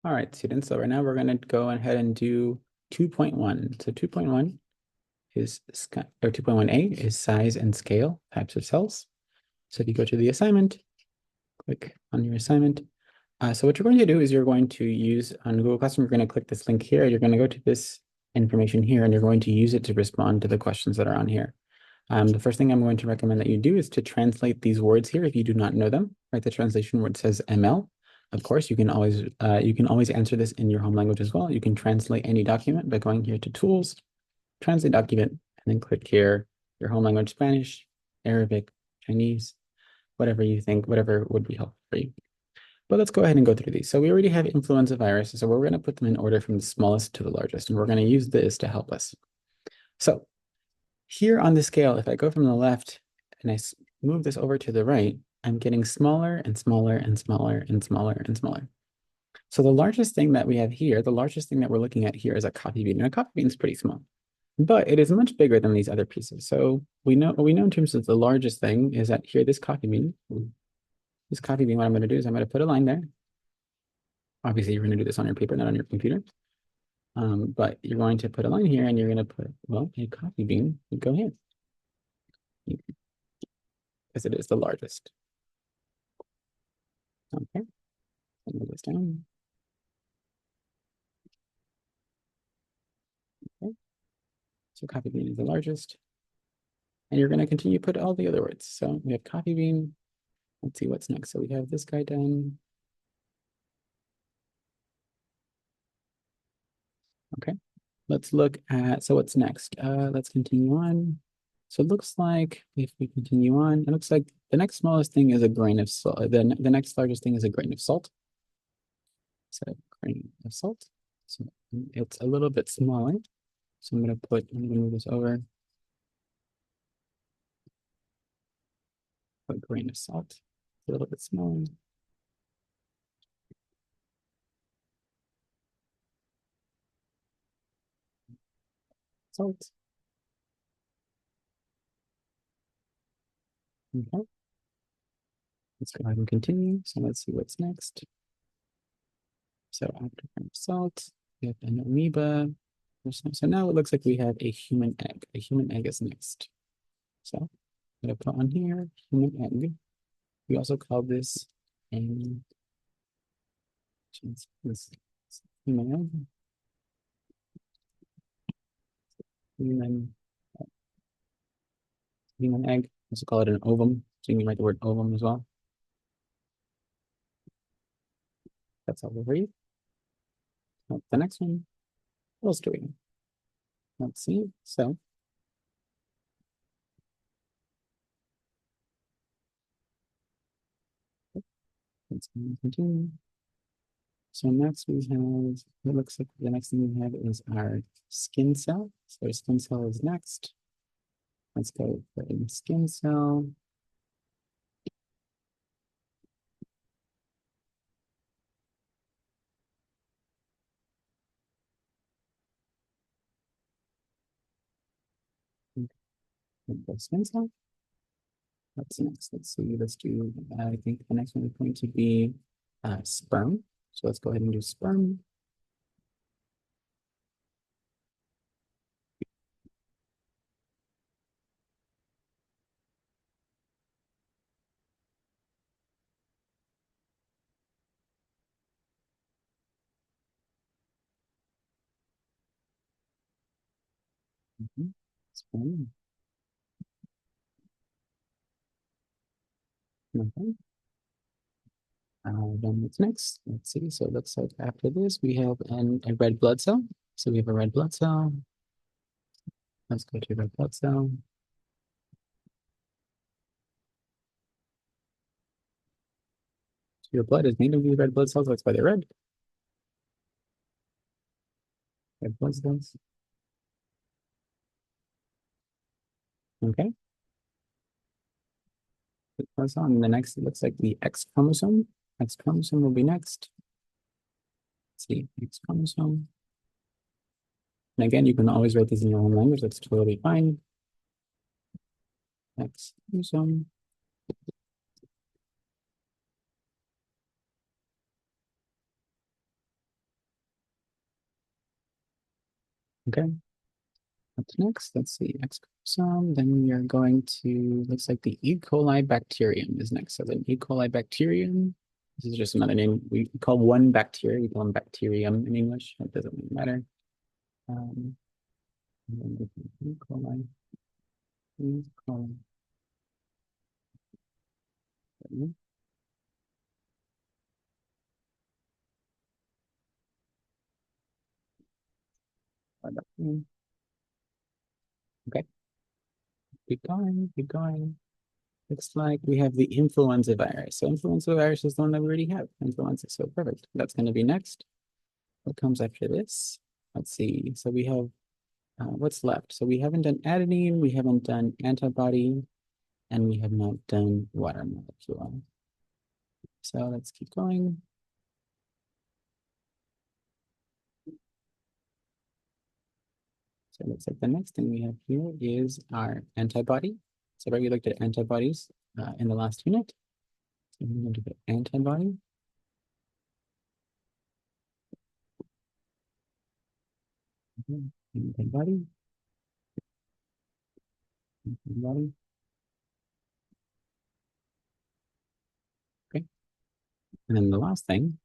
All right, students. So right now we're going to go ahead and do 2.1. So 2.1 is, or 2.1a is size and scale types of cells. So if you go to the assignment, click on your assignment. So what you're going to do is you're going to use on Google Classroom, you're going to click this link here. You're going to go to this information here, and you're going to use it to respond to the questions that are on here. The first thing I'm going to recommend that you do is to translate these words here if you do not know them. Right, the translation word says ML. Of course, you can always answer this in your home language as well. You can translate any document by going here to Tools, Translate Document, and then click here your home language: Spanish, Arabic, Chinese, whatever you think, whatever would be helpful for you. But let's go ahead and go through these. So we already have influenza viruses, so we're going to put them in order from the smallest to the largest, and we're going to use this to help us. So here on the scale, if I go from the left and I move this over to the right, I'm getting smaller and smaller and smaller and smaller and smaller. So the largest thing that we have here, the largest thing that we're looking at here is a coffee bean. And a coffee bean is pretty small, but it is much bigger than these other pieces. So we know in terms of the largest thing is that here, this coffee bean, what I'm going to do is I'm going to put a line there. Obviously, you're going to do this on your paper, not on your computer. But you're going to put a line here and you're going to put, well, a coffee bean would go here because it is the largest. Okay, move this down. Okay, so coffee bean is the largest. And you're going to continue to put all the other words. So we have coffee bean. Let's see what's next. So we have this guy done. Okay, let's look at, so what's next? Let's continue on. So it looks like if we continue on, it looks like the next smallest thing is a grain of salt. The next largest thing is a grain of salt. So grain of salt. So it's a little bit smaller. So I'm going to move this over. Put grain of salt, a little bit smaller. Salt. Okay. Let's go ahead and continue. So let's see what's next. So after grain of salt, we have an amoeba. So now it looks like we have a human egg. A human egg is next. So I'm going to put on here human egg. We also call this a this human egg. Human, human egg. Also call it an ovum. So you can write the word ovum as well. That's all we'll read. The next one. What else do we have? Let's see. So let's continue. So next we have, it looks like the next thing we have is our skin cell. So our skin cell is next. Let's go for a skin cell. The skin cell. What's next? Let's see. Let's do, I think the next one is going to be sperm. So let's go ahead and do sperm. Sperm. Okay. Then what's next? Let's see. So it looks like after this, we have a red blood cell. So we have a red blood cell. Let's go to red blood cell. So your blood is made of these red blood cells. That's why they're red. Red blood cells. Okay. That's on the next. It looks like the X chromosome. X chromosome will be next. Let's see, X chromosome. And again, you can always write these in your own language. That's totally fine. X chromosome. Okay. What's next? Let's see, X chromosome. Then we are going to, looks like the E. coli bacterium is next. So the E. coli bacterium, this is just another name. We call one bacteria, we call them bacterium in English. It doesn't really matter. E. coli. E. coli. Okay, keep going, keep going. Looks like we have the influenza virus. So influenza virus is the one that we already have. Influenza, so perfect. That's going to be next. What comes after this? Let's see. So we have what's left. So we haven't done adenine, we haven't done antibody, and we have not done water molecule. So let's keep going. So it looks like the next thing we have here is our antibody. So we looked at antibodies in the last unit. So we're going to do the antibody. Antibody. Antibody. Okay. And then the last thing,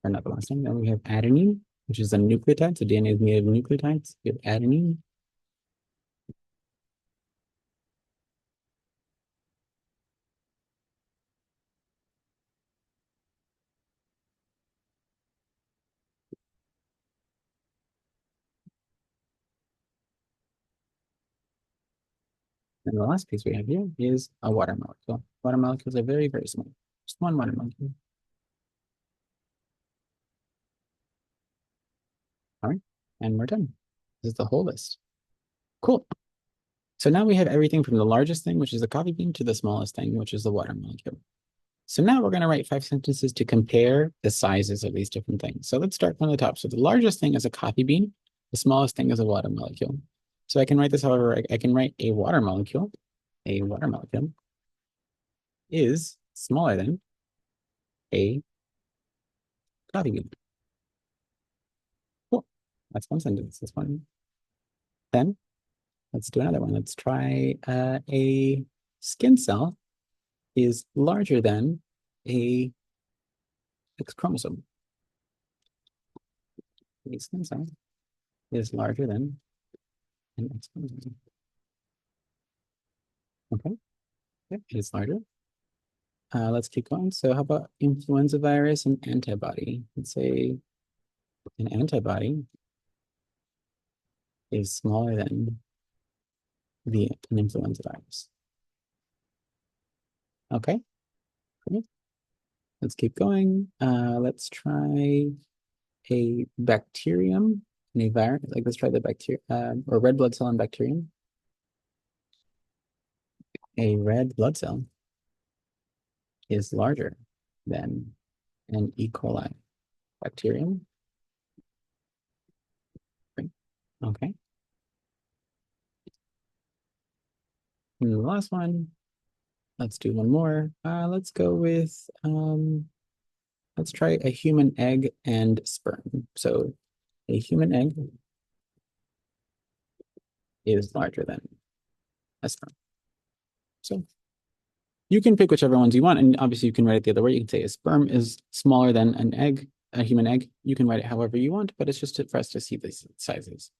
or not the last thing, then we have adenine, which is a nucleotide. So DNA is made of nucleotides. We have adenine. And the last piece we have here is a water molecule. Water molecules are very, very small. Just one water molecule. All right, and we're done. This is the whole list. Cool. So now we have everything from the largest thing, which is the coffee bean, to the smallest thing, which is the water molecule. So now we're going to write 5 sentences to compare the sizes of these different things. So let's start from the top. So the largest thing is a coffee bean. The smallest thing is a water molecule. So I can write this however, I can write a water molecule. A water molecule is smaller than a coffee bean. Cool. That's one sentence. That's one. Then let's do another one. Let's try a skin cell is larger than a X chromosome. A skin cell is larger than an X chromosome. Okay, yep, it's larger. Let's keep going. So how about influenza virus and antibody? Let's say an antibody is smaller than an influenza virus. Okay, great. Let's keep going. Let's try a bacterium and a virus. Like let's try the bacteria or red blood cell and bacterium. A red blood cell is larger than an E. coli bacterium. Great. Okay. And the last one, let's do one more. Let's go with, let's try a human egg and sperm. So a human egg is larger than a sperm. So you can pick whichever ones you want, and obviously you can write it the other way. You can say a sperm is smaller than an egg, a human egg. You can write it however you want, but it's just for us to see the sizes.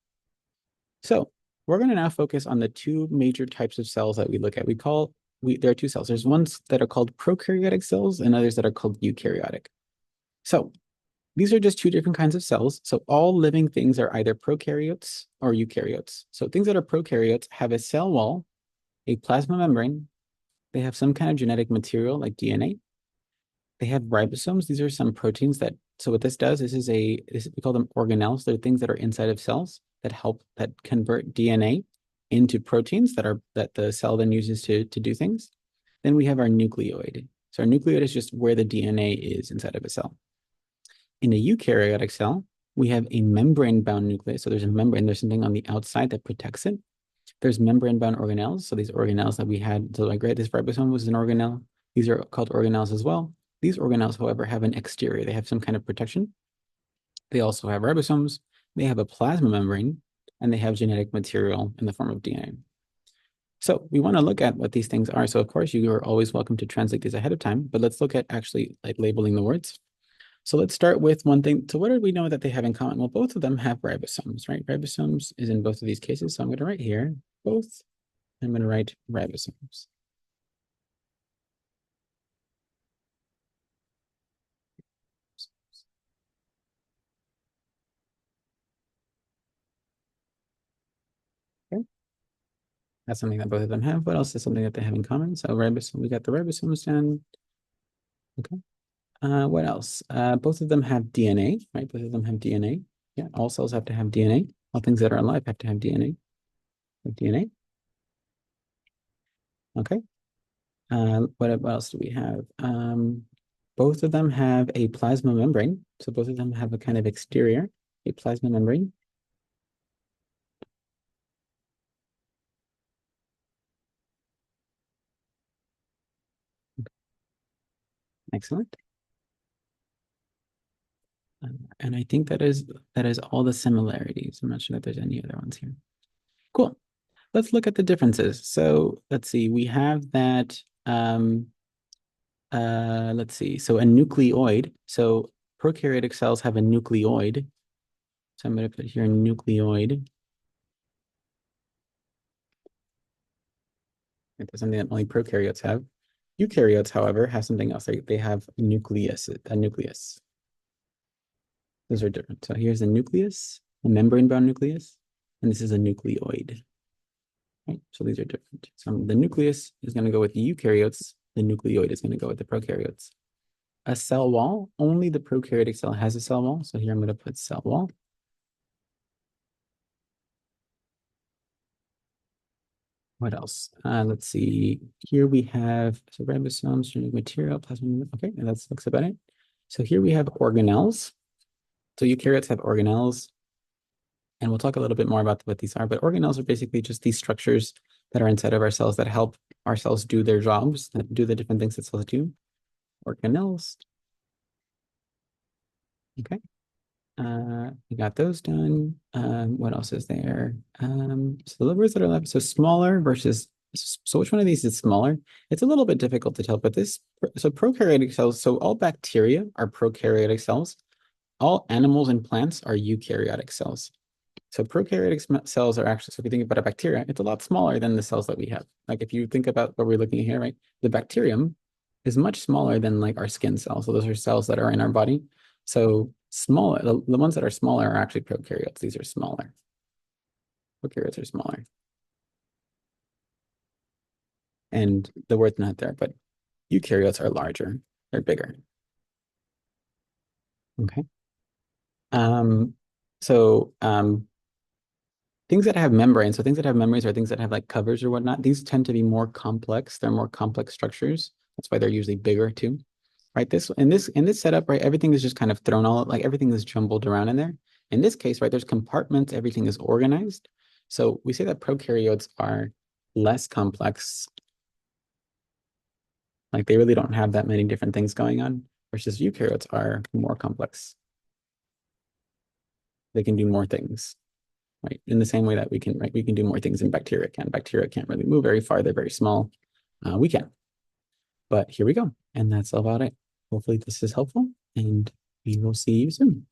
So we're going to now focus on the two major types of cells that we look at. There are two cells. There's ones that are called prokaryotic cells and others that are called eukaryotic. So these are just two different kinds of cells. So all living things are either prokaryotes or eukaryotes. So things that are prokaryotes have a cell wall, a plasma membrane. They have some kind of genetic material like DNA. They have ribosomes. These are some proteins so what this does, we call them organelles. They're things that are inside of cells that convert DNA into proteins that the cell then uses to do things. Then we have our nucleoid. So our nucleoid is just where the DNA is inside of a cell. In a eukaryotic cell, we have a membrane-bound nucleus. So there's a membrane, there's something on the outside that protects it. There's membrane-bound organelles. So these organelles that we had, so like this ribosome was an organelle. These are called organelles as well. These organelles, however, have an exterior. They have some kind of protection. They also have ribosomes. they have a plasma membrane, and they have genetic material in the form of DNA. So we want to look at what these things are. So of course, you are always welcome to translate these ahead of time, but let's look at actually like labeling the words. So let's start with one thing. So what do we know that they have in common? Well, both of them have ribosomes, right? Ribosomes is in both of these cases. So I'm going to write here, both. I'm going to write ribosomes. Okay. That's something that both of them have. What else is something that they have in common? So ribosome, we got the ribosomes down. Okay. What else? Both of them have DNA, right? Both of them have DNA. Yeah, all cells have to have DNA. All things that are alive have to have DNA. DNA. Okay. What else do we have? Both of them have a plasma membrane. So both of them have a kind of exterior, a plasma membrane. Excellent. And I think that is all the similarities. I'm not sure that there's any other ones here. Cool. Let's look at the differences. So let's see. We have that. Let's see. So a nucleoid. So prokaryotic cells have a nucleoid. So I'm going to put here nucleoid. It's something that only prokaryotes have. Eukaryotes, however, have something else. They have a nucleus. Those are different. So here's a nucleus, a membrane-bound nucleus, and this is a nucleoid. Right? So these are different. So the nucleus is going to go with the eukaryotes. The nucleoid is going to go with the prokaryotes. A cell wall, only the prokaryotic cell has a cell wall. So here I'm going to put cell wall. What else? Let's see. Here we have so ribosomes, genetic material, plasma. Okay, and that looks about it. So here we have organelles. So eukaryotes have organelles, and we'll talk a little bit more about what these are. But organelles are basically just these structures that are inside of our cells that help our cells do their jobs, that do the different things that cells do. Organelles. Okay. We got those done. What else is there? So the words that are left, so smaller versus, so which one of these is smaller? It's a little bit difficult to tell, but so prokaryotic cells, so all bacteria are prokaryotic cells. All animals and plants are eukaryotic cells. So prokaryotic cells are actually, so if you think about a bacteria, it's a lot smaller than the cells that we have. Like if you think about what we're looking at here, right? The bacterium is much smaller than like our skin cells. So those are cells that are in our body. So smaller, the ones that are smaller are actually prokaryotes. These are smaller. Prokaryotes are smaller. And the word's not there, but eukaryotes are larger. They're bigger. Okay. Um, so things that have membranes, so things that have membranes are things that have like covers or whatnot. These tend to be more complex. They're more complex structures. That's why they're usually bigger too. Right? In this setup, right, everything is just kind of thrown all like everything is jumbled around in there. In this case, right, there's compartments, everything is organized. So we say that prokaryotes are less complex. Like they really don't have that many different things going on, versus eukaryotes are more complex. They can do more things, right? In the same way that we can, right? We can do more things than bacteria can. Bacteria can't really move very far. They're very small. We can. But here we go. And that's about it. Hopefully this is helpful, and we will see you soon.